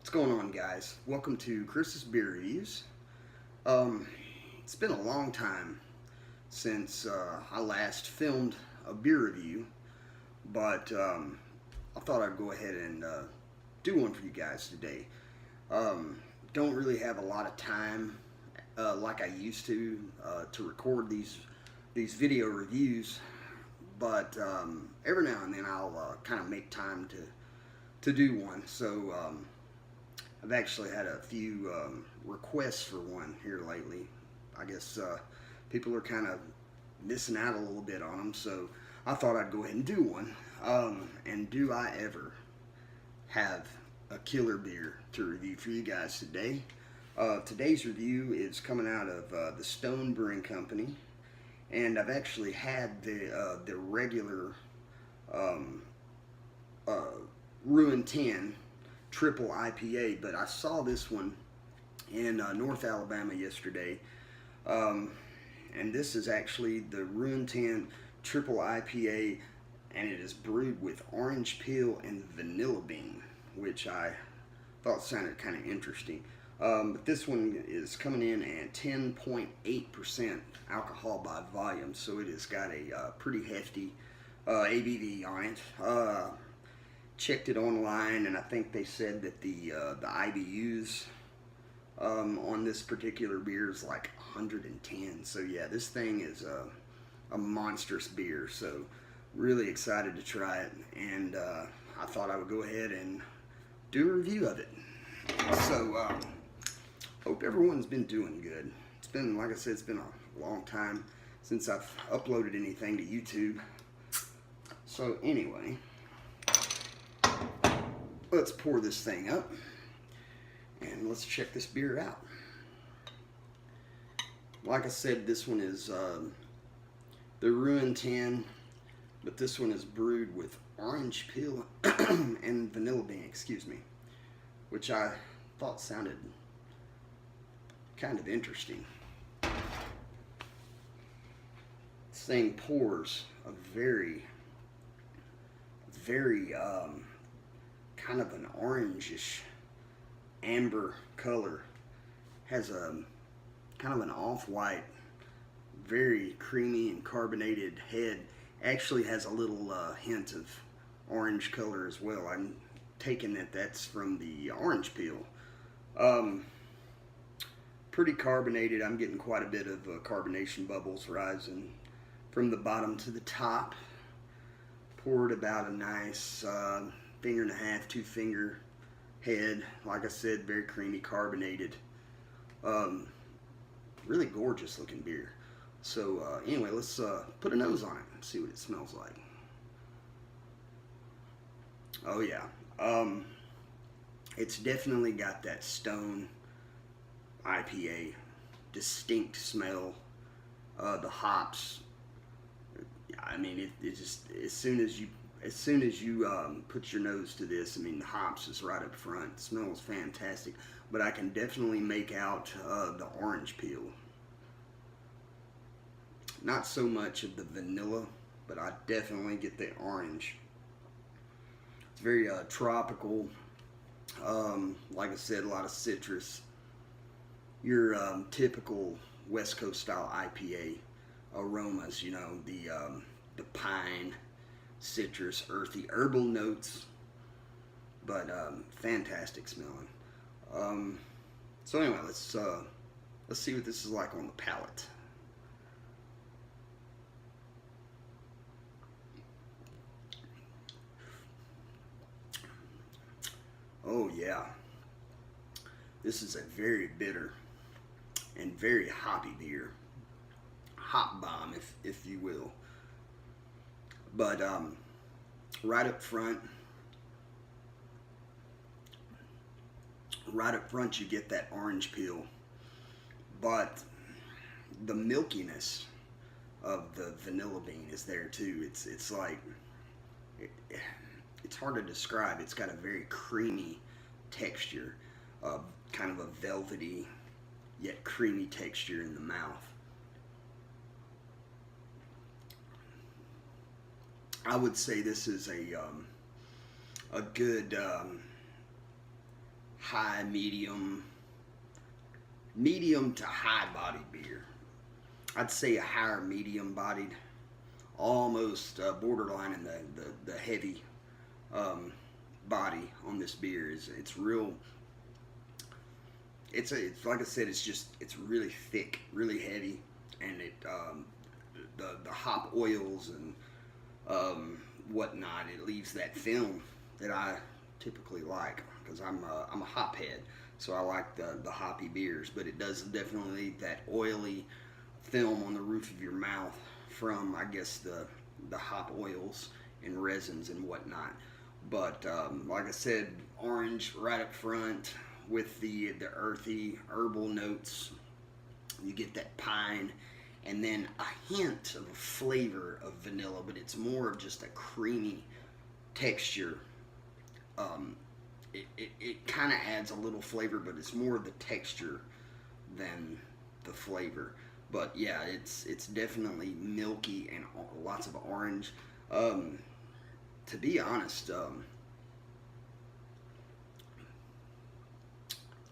What's going on, guys? Welcome to Chris's Beer Reviews. It's been a long time since I last filmed a beer review, but I thought I'd go ahead and do one for you guys today. Don't really have a lot of time like I used to record these video reviews, but every now and then I'll kind of make time to do one. So I've actually had a few requests for one here lately. I guess people are kind of missing out a little bit on them, so I thought I'd go ahead and do one. And do I ever have a killer beer to review for you guys today? Today's review is coming out of the Stone Brewing Company, and I've actually had the regular RuinTen triple IPA, but I saw this one in North Alabama yesterday, and this is actually the RuinTen triple IPA, and it is brewed with orange peel and vanilla bean, which I thought sounded kind of interesting. But this one is coming in at 10.8% alcohol by volume, so it has got a pretty hefty ABV on it. Checked it online, and I think they said that the IBUs on this particular beer is like 110. So yeah, this thing is a monstrous beer. So really excited to try it, and I thought I would go ahead and do a review of it. So hope everyone's been doing good. It's been, like I said, it's been a long time since I've uploaded anything to YouTube. So anyway, let's pour this thing up and let's check this beer out. Like I said, this one is the RuinTen, but this one is brewed with orange peel and vanilla bean, excuse me, which I thought sounded kind of interesting. This thing pours a very kind of an orangish amber color. Has a kind of an off-white, very creamy and carbonated head. Actually has a little hint of orange color as well. I'm taking that that's from the orange peel. Pretty carbonated. I'm getting quite a bit of carbonation bubbles rising from the bottom to the top. Poured about a nice finger and a half, 2 finger head. Like I said, very creamy, carbonated. Really gorgeous looking beer. So anyway, let's put a nose on it and see what it smells like. Oh yeah, it's definitely got that Stone IPA distinct smell. The hops, I mean, it just, as soon as you put your nose to this, I mean, the hops is right up front. It smells fantastic, but I can definitely make out the orange peel. Not so much of the vanilla, but I definitely get the orange. It's very tropical. Like I said, a lot of citrus. Your typical West Coast style IPA aromas, you know, the pine, citrus, earthy, herbal notes, but fantastic smelling. So anyway, let's see what this is like on the palate. Oh yeah, this is a very bitter and very hoppy beer. Hop bomb, if you will. But right up front you get that orange peel, but the milkiness of the vanilla bean is there too. It's like it's hard to describe. It's got a very creamy texture, kind of a velvety yet creamy texture in the mouth. I would say this is a good high, medium to high bodied beer. I'd say a higher medium bodied, almost borderline in the heavy body on this beer. It's real. It's like I said, it's really thick, really heavy, and the hop oils and whatnot. It leaves that film that I typically like because I'm a hop head, so I like the hoppy beers. But it does definitely leave that oily film on the roof of your mouth from, I guess, the hop oils and resins and whatnot. But like I said, orange right up front with the earthy herbal notes. You get that pine, and then a hint of a flavor of vanilla, but it's more of just a creamy texture. It kind of adds a little flavor, but it's more the texture than the flavor. But yeah, it's definitely milky and lots of orange. To be honest,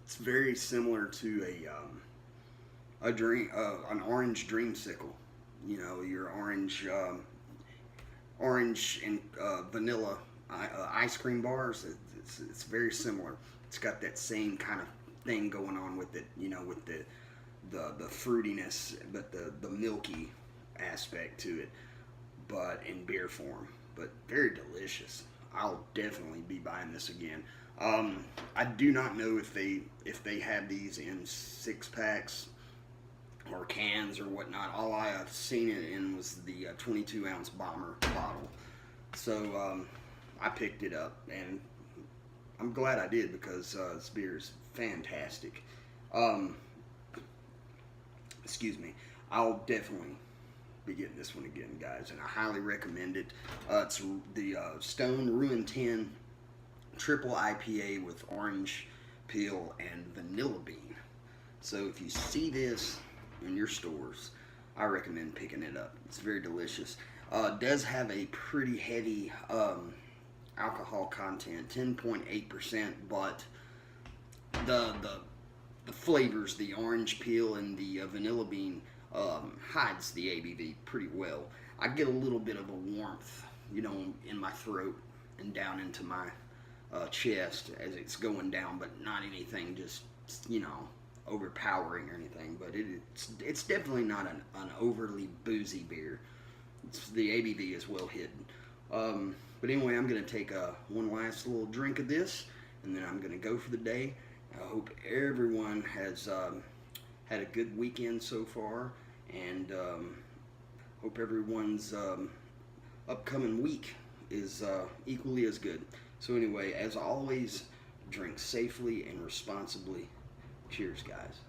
it's very similar to an orange dreamsicle. You know, your orange and vanilla ice cream bars. It's very similar. It's got that same kind of thing going on with it. You know, with the fruitiness, but the milky aspect to it, but in beer form. But very delicious. I'll definitely be buying this again. I do not know if they have these in 6-packs or cans or whatnot. All I have seen it in was the 22-ounce bomber bottle. So I picked it up, and I'm glad I did because this beer is fantastic. Excuse me. I'll definitely be getting this one again, guys, and I highly recommend it. It's the Stone RuinTen Triple IPA with orange peel and vanilla bean. So if you see this in your stores, I recommend picking it up. It's very delicious. It does have a pretty heavy alcohol content, 10.8%, but the flavors, the orange peel and the vanilla bean, hides the ABV pretty well. I get a little bit of a warmth, you know, in my throat and down into my chest as it's going down, but not anything just, you know, overpowering or anything. But it's definitely not an overly boozy beer. The ABV is well hidden. But anyway, I'm going to take one last little drink of this, and then I'm going to go for the day. I hope everyone has had a good weekend so far, and hope everyone's upcoming week is equally as good. So anyway, as always, drink safely and responsibly. Cheers, guys.